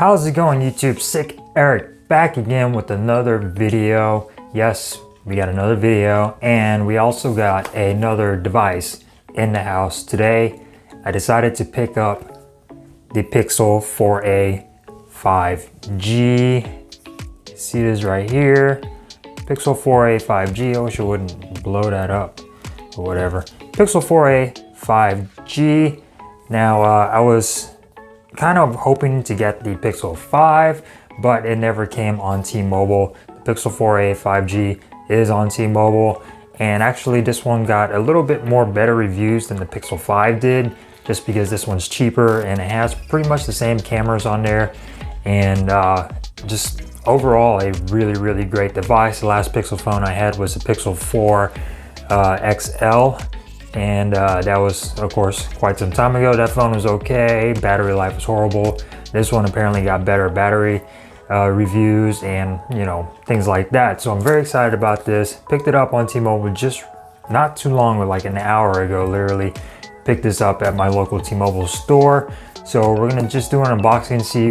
How's it going, YouTube? Sick Eric back again with another video. Yes, we got another video, and we also got another device in the house. Today I decided to pick up the Pixel 4a 5G. See this right here, Pixel 4a 5G. I wish I wouldn't blow that up or whatever. Pixel 4a 5G. Now I was kind of hoping to get the Pixel 5, but it never came on T-Mobile. The Pixel 4a 5G is on T-Mobile, and actually this one got a little bit more better reviews than the Pixel 5 did, just because this one's cheaper and it has pretty much the same cameras on there, and just overall a really great device. The last Pixel phone I had was the Pixel 4 XL. And that was, of course, quite some time ago. That phone was okay, battery life was horrible. This one apparently got better battery reviews and, you know, things like that. So I'm very excited about this. Picked it up on T-Mobile just not too long, like an hour ago, literally. Picked this up at my local T-Mobile store. So we're gonna just do an unboxing, see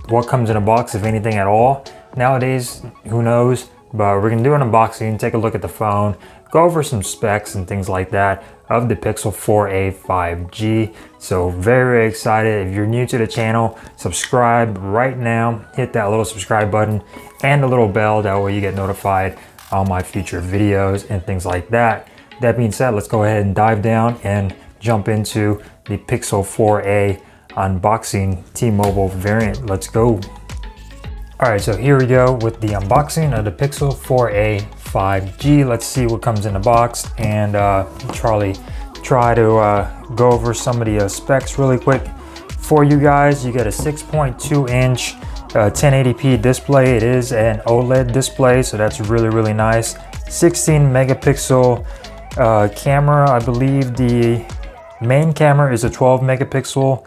what comes in a box, if anything at all. Nowadays, who knows? But we're gonna do an unboxing, take a look at the phone, go over some specs and things like that of the Pixel 4a 5G. So very excited. If you're new to the channel, subscribe right now. Hit that little subscribe button and the little bell. That way you get notified on my future videos and things like that. That being said, let's go ahead and dive down and jump into the Pixel 4a unboxing T-Mobile variant. Let's go. All right, so here we go with the unboxing of the Pixel 4a 5G. Let's see what comes in the box, and Charlie try to go over some of the specs really quick for you guys. You get a 6.2 inch 1080p display. It is an OLED display, so that's really nice. 16 megapixel camera. I believe the main camera is a 12 megapixel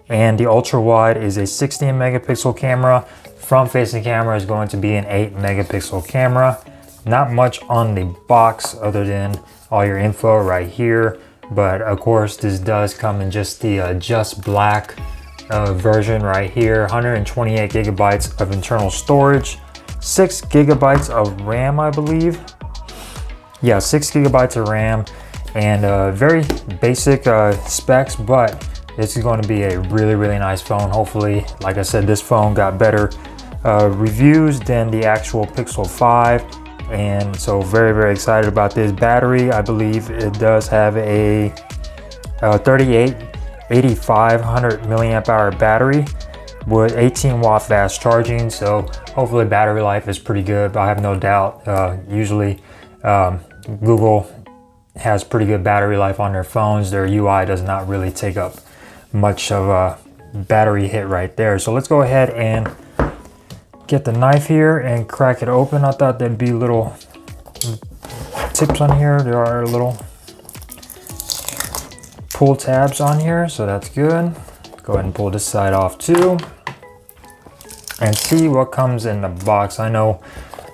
and the ultra wide is a 16 megapixel camera. Front facing camera is going to be an 8 megapixel camera. Not much on the box other than all your info right here, but of course this does come in just the just black version right here. 128 gigabytes of internal storage, 6 gigabytes of RAM, I believe. Yeah, 6 gigabytes of RAM, and very basic specs, but this is going to be a really nice phone. Hopefully, like I said, this phone got better reviews than the actual Pixel 5, and so very excited about this. Battery, I believe it does have a 8500 milliamp hour battery with 18 watt fast charging, so hopefully battery life is pretty good. But I have no doubt, usually Google has pretty good battery life on their phones. Their UI does not really take up much of a battery hit right there. So let's go ahead and get the knife here and crack it open. I thought there'd be little tips on here. There are little pull tabs on here, so that's good. Go ahead and pull this side off too and see what comes in the box. I know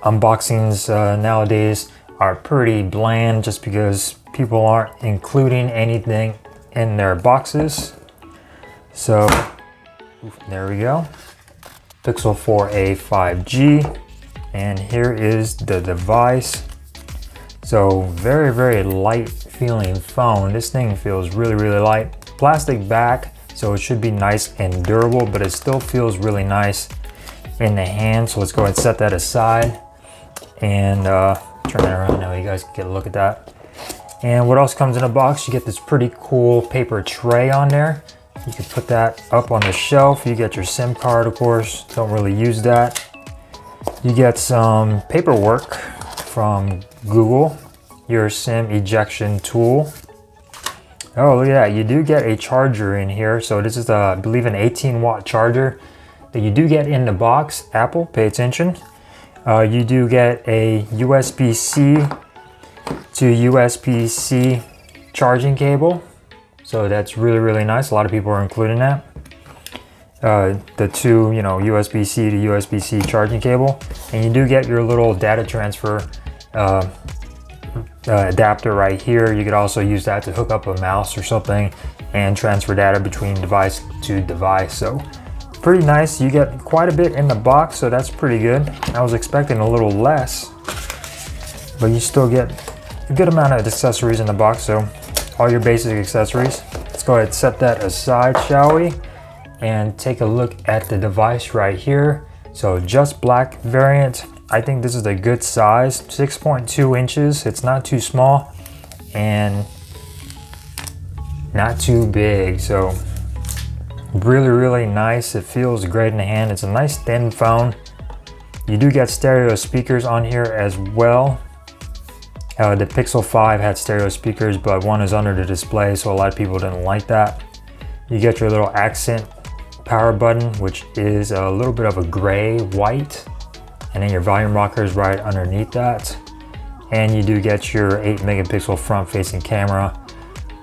unboxings nowadays are pretty bland just because people aren't including anything in their boxes. So there we go, Pixel 4a 5G, and here is the device. So very light feeling phone. This thing feels really light. Plastic back, so it should be nice and durable, but it still feels really nice in the hand. So let's go ahead and set that aside and turn it around now. You guys can get a look at that. And what else comes in a box? You get this pretty cool paper tray on there. You can put that up on the shelf. You get your SIM card, of course. Don't really use that. You get some paperwork from Google, your SIM ejection tool. Oh, look at that. You do get a charger in here. So this is, I believe, an 18 watt charger that you do get in the box. Apple, pay attention. You do get a USB-C to USB-C charging cable. So that's really nice. A lot of people are including that. The two, you know, USB-C to USB-C charging cable. And you do get your little data transfer adapter right here. You could also use that to hook up a mouse or something and transfer data between device to device. So pretty nice. You get quite a bit in the box, so that's pretty good. I was expecting a little less, but you still get a good amount of accessories in the box, so all your basic accessories. Let's go ahead and set that aside, shall we? And take a look at the device right here. So just black variant. I think this is a good size, 6.2 inches. It's not too small and not too big. So really nice. It feels great in the hand. It's a nice thin phone. You do get stereo speakers on here as well. The Pixel 5 had stereo speakers, but one is under the display, so a lot of people didn't like that. You get your little accent power button, which is a little bit of a gray white, and then your volume rocker is right underneath that. And you do get your 8 megapixel front facing camera,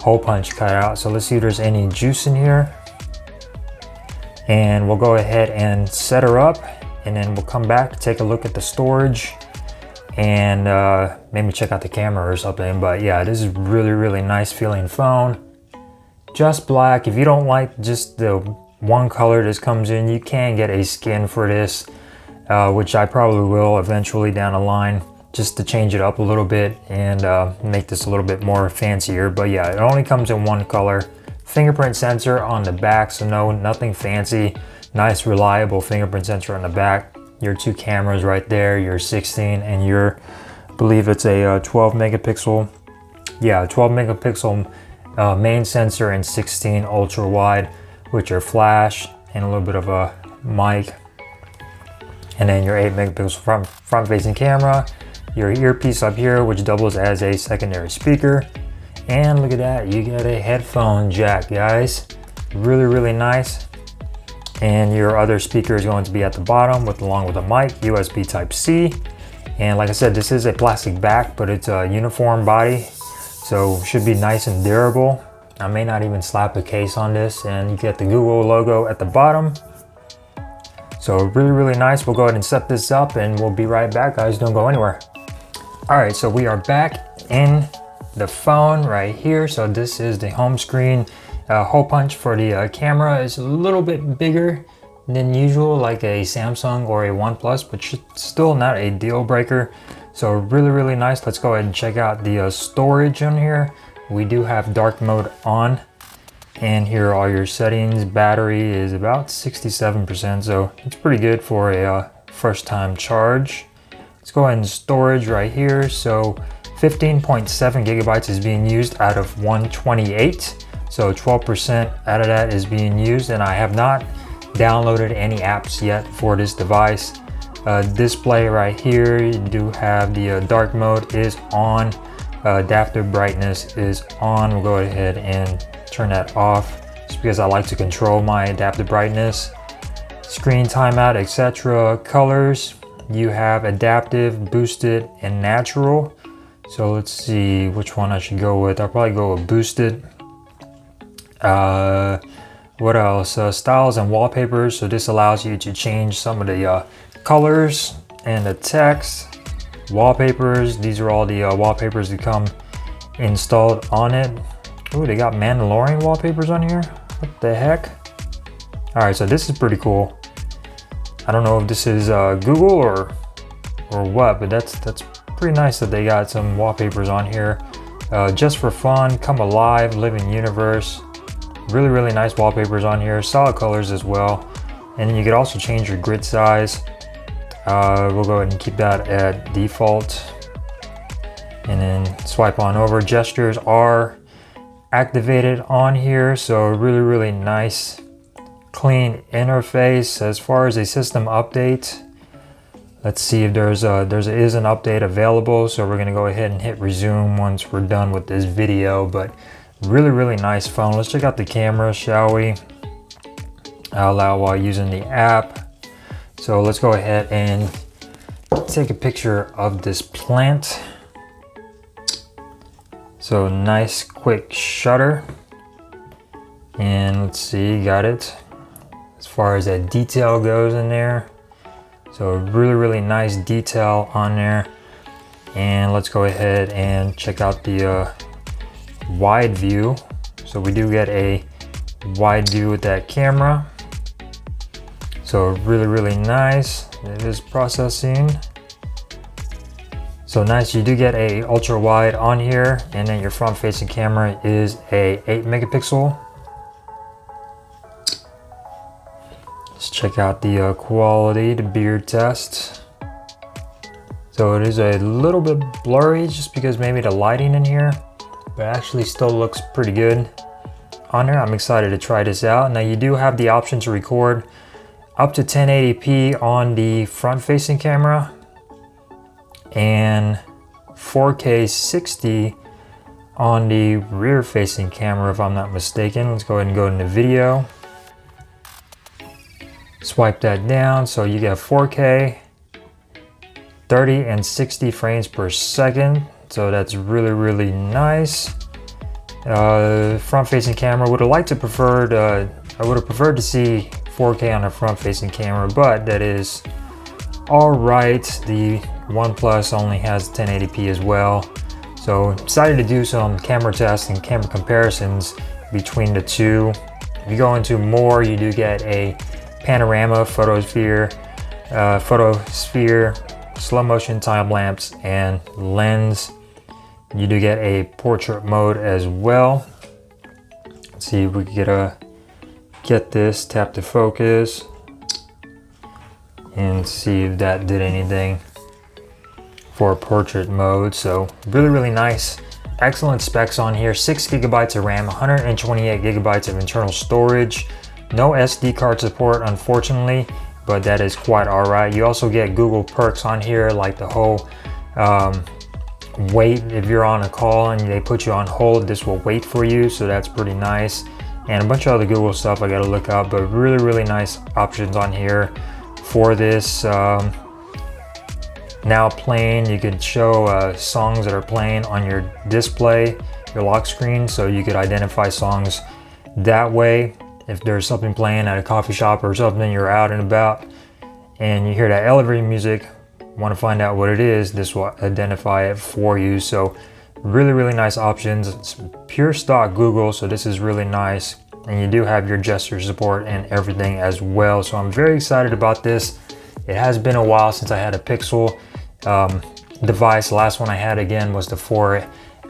hole punch cut out. So let's see if there's any juice in here. And we'll go ahead and set her up, and then we'll come back, take a look at the storage, and maybe check out the camera or something. But yeah, this is really nice feeling phone. Just black. If you don't like just the one color this comes in, you can get a skin for this, which I probably will eventually down the line, just to change it up a little bit and make this a little bit more fancier. But yeah, it only comes in one color. Fingerprint sensor on the back, so no, nothing fancy. Nice reliable fingerprint sensor on the back. Your 2 cameras right there, your 16 and your, I believe it's a 12 megapixel. Yeah, 12 megapixel main sensor and 16 ultra wide, with your flash and a little bit of a mic. And then your 8 megapixel front facing camera, your earpiece up here, which doubles as a secondary speaker. And look at that, you get a headphone jack, guys. Really nice. And your other speaker is going to be at the bottom along with a mic, USB Type-C. And like I said, this is a plastic back, but it's a uniform body, so should be nice and durable. I may not even slap a case on this, and you get the Google logo at the bottom. So really nice. We'll go ahead and set this up and we'll be right back, guys. Don't go anywhere. All right, so we are back in the phone right here. So this is the home screen. Hole punch for the camera is a little bit bigger than usual, like a Samsung or a OnePlus, but still not a deal breaker. So really nice. Let's go ahead and check out the storage on here. We do have dark mode on, and here are all your settings. Battery is about 67%, so it's pretty good for a first time charge. Let's go ahead and storage right here. So 15.7 gigabytes is being used out of 128. So 12% out of that is being used, and I have not downloaded any apps yet for this device. Display right here, you do have the dark mode is on, adaptive brightness is on. We'll go ahead and turn that off just because I like to control my adaptive brightness. Screen timeout, etc. Colors, you have adaptive, boosted, and natural. So let's see which one I should go with. I'll probably go with boosted. What else? Styles and wallpapers. So this allows you to change some of the colors and the text. Wallpapers, these are all the wallpapers that come installed on it. Oh, they got Mandalorian wallpapers on here. What the heck? All right, so this is pretty cool. I don't know if this is Google or what, but that's pretty nice that they got some wallpapers on here. Just for fun, come alive, live in universe. Really nice wallpapers on here. Solid colors as well. And then you could also change your grid size. We'll go ahead and keep that at default. And then swipe on over. Gestures are activated on here. So really nice, clean interface. As far as a system update, let's see if there is an update available. So we're gonna go ahead and hit resume once we're done with this video. But really nice phone. Let's check out the camera, shall we? Allow while using the app. So let's go ahead and take a picture of this plant. So nice quick shutter. And let's see, got it. As far as that detail goes in there. So really nice detail on there. And let's go ahead and check out the wide view. So we do get a wide view with that camera. So really nice. It is processing. So nice, you do get a ultra wide on here, and then your front facing camera is a 8 megapixel. Let's check out the quality, the beard test. So it is a little bit blurry just because maybe the lighting in here, but it actually still looks pretty good on there. I'm excited to try this out. Now you do have the option to record up to 1080p on the front facing camera and 4K 60 on the rear facing camera if I'm not mistaken. Let's go ahead and go into video. Swipe that down so you get 4K, 30 and 60 frames per second. So that's really nice. Front facing camera, I would have preferred to see 4K on a front facing camera, but that is all right. The OnePlus only has 1080p as well. So decided to do some camera tests and camera comparisons between the two. If you go into more, you do get a panorama, photosphere, slow motion time lapse, and lens. You do get a portrait mode as well. Let's see if we can get this, tap to focus, and see if that did anything for portrait mode. So really nice, excellent specs on here. 6 gigabytes of RAM, 128 gigabytes of internal storage. No SD card support, unfortunately, but that is quite all right. You also get Google perks on here, like the whole wait. If you're on a call and they put you on hold, this will wait for you, so that's pretty nice. And a bunch of other Google stuff I gotta look up, but really nice options on here for this. Now playing, you could show songs that are playing on your display, your lock screen, so you could identify songs that way. If there's something playing at a coffee shop or something, you're out and about and you hear that elevator music, want to find out what it is, this will identify it for you. So really nice options. It's pure stock Google, so this is really nice. And you do have your gesture support and everything as well. So I'm very excited about this. It has been a while since I had a Pixel device. The last one I had again was the 4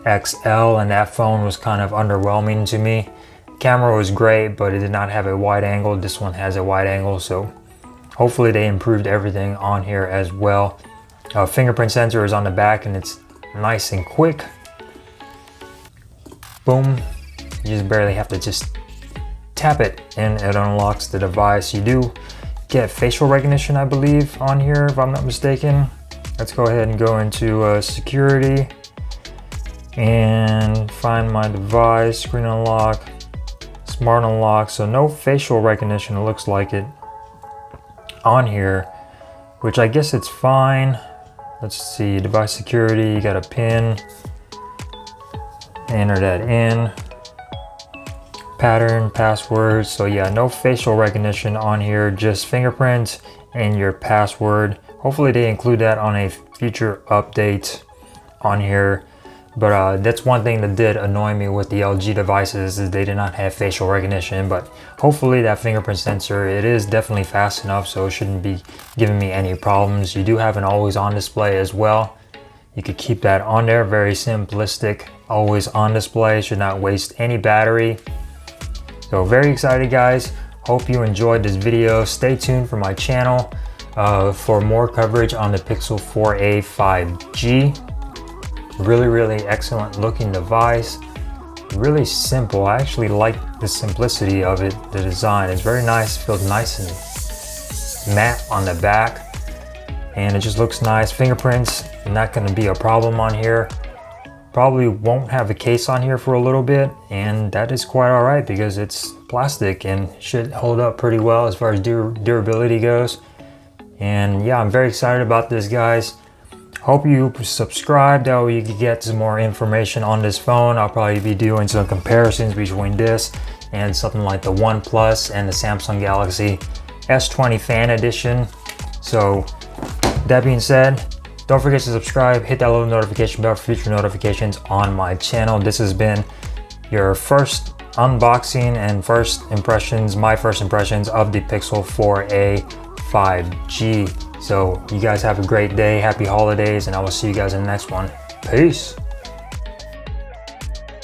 XL, and that phone was kind of underwhelming to me. Camera was great, but it did not have a wide angle. This one has a wide angle, so hopefully they improved everything on here as well. Fingerprint sensor is on the back, and it's nice and quick. Boom, you just barely have to just tap it and it unlocks the device. You do get facial recognition, I believe, on here if I'm not mistaken. Let's go ahead and go into security and find my device, screen unlock, smart unlock. So no facial recognition, it looks like it on here, which I guess it's fine. Let's see, device security, you got a pin, enter that in, pattern, password. So yeah, no facial recognition on here, just fingerprints and your password. Hopefully they include that on a future update on here. But that's one thing that did annoy me with the LG devices, is they did not have facial recognition. But hopefully that fingerprint sensor, it is definitely fast enough, so it shouldn't be giving me any problems. You do have an always on display as well. You could keep that on there, very simplistic, always on display, should not waste any battery. So very excited guys, hope you enjoyed this video. Stay tuned for my channel for more coverage on the Pixel 4a 5G. Really excellent looking device, really simple. I actually like the simplicity of it. The design is very nice, feels nice and matte on the back, and it just looks nice. Fingerprints, not going to be a problem on here. Probably won't have a case on here for a little bit, and that is quite all right because it's plastic and should hold up pretty well as far as durability goes. And yeah, I'm very excited about this guys. Hope you subscribe, that way you can get some more information on this phone. I'll probably be doing some comparisons between this and something like the OnePlus and the Samsung Galaxy S20 Fan Edition. So that being said, don't forget to subscribe, hit that little notification bell for future notifications on my channel. This has been your first unboxing and first impressions, my first impressions of the Pixel 4a 5G. So you guys have a great day, happy holidays, and I will see you guys in the next one. Peace.